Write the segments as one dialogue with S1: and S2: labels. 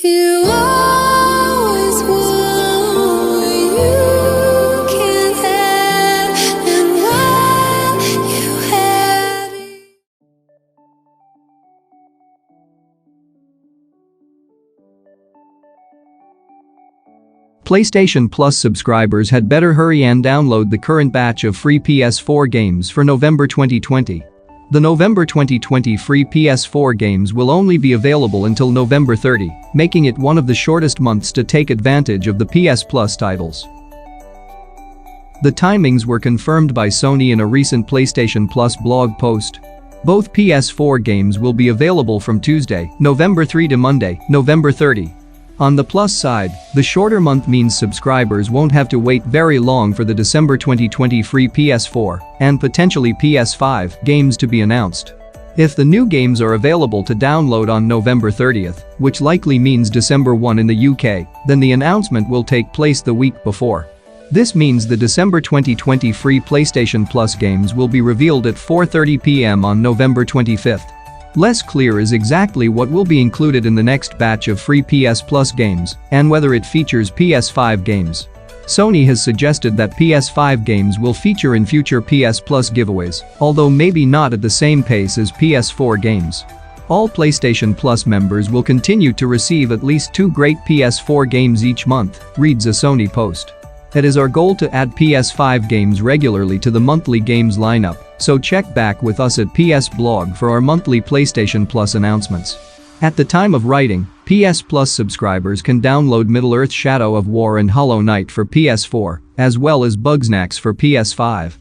S1: You always want what you can't have, and while you had it.
S2: PlayStation Plus subscribers had better hurry and download the current batch of free PS4 games for November 2020. The November 2020 free PS4 games will only be available until November 30, making it one of the shortest months to take advantage of the PS Plus titles. The timings were confirmed by Sony in a recent PlayStation Plus blog post. Both PS4 games will be available from Tuesday, November 3 to Monday, November 30. On the plus side, the shorter month means subscribers won't have to wait very long for the December 2020 free PS4 and potentially PS5 games to be announced. If the new games are available to download on November 30th, which likely means December 1 in the UK, then the announcement will take place the week before. This means the December 2020 free PlayStation Plus games will be revealed at 4:30 p.m. on November 25th. Less clear is exactly what will be included in the next batch of free PS Plus games and whether it features PS5 games. Sony has suggested that PS5 games will feature in future PS Plus giveaways, although maybe not at the same pace as PS4 games. All PlayStation Plus members will continue to receive at least 2 great PS4 games each month, reads a Sony post. It is our goal to add PS5 games regularly to the monthly games lineup, so check back with us at PS Blog for our monthly PlayStation Plus announcements. At the time of writing, PS Plus subscribers can download Middle-earth Shadow of War and Hollow Knight for PS4, as well as Bugsnax for PS5.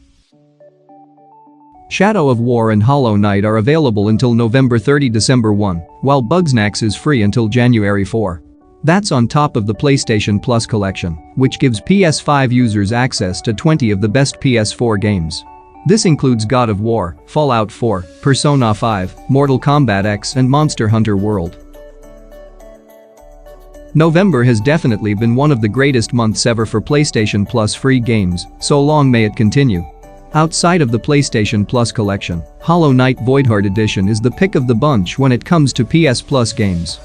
S2: Shadow of War and Hollow Knight are available until November 30, December 1, while Bugsnax is free until January 4. That's on top of the PlayStation Plus collection, which gives PS5 users access to 20 of the best PS4 games. This includes God of War, Fallout 4, Persona 5, Mortal Kombat X and Monster Hunter World. November has definitely been one of the greatest months ever for PlayStation Plus free games, so long may it continue. Outside of the PlayStation Plus collection, Hollow Knight Voidheart Edition is the pick of the bunch when it comes to PS Plus games.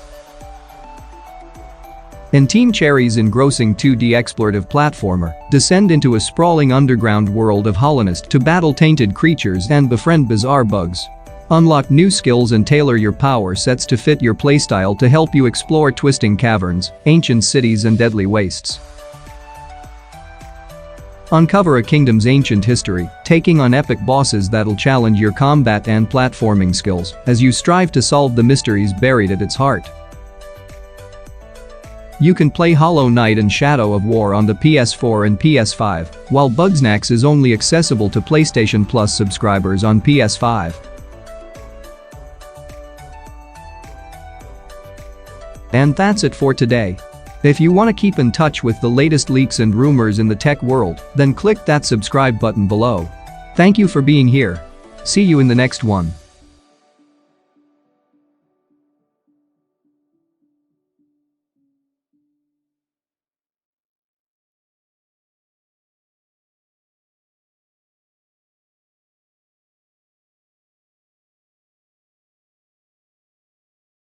S2: And Team Cherry's engrossing 2D explorative platformer descend into a sprawling underground world of hollowness to battle tainted creatures and befriend bizarre bugs. Unlock new skills and tailor your power sets to fit your playstyle to help you explore twisting caverns, ancient cities and deadly wastes. Uncover a kingdom's ancient history, taking on epic bosses that'll challenge your combat and platforming skills as you strive to solve the mysteries buried at its heart. You can play Hollow Knight and Shadow of War on the PS4 and PS5, while Bugsnax is only accessible to PlayStation Plus subscribers on PS5. And that's it for today. If you want to keep in touch with the latest leaks and rumors in the tech world, then click that subscribe button below. Thank you for being here. See you in the next one.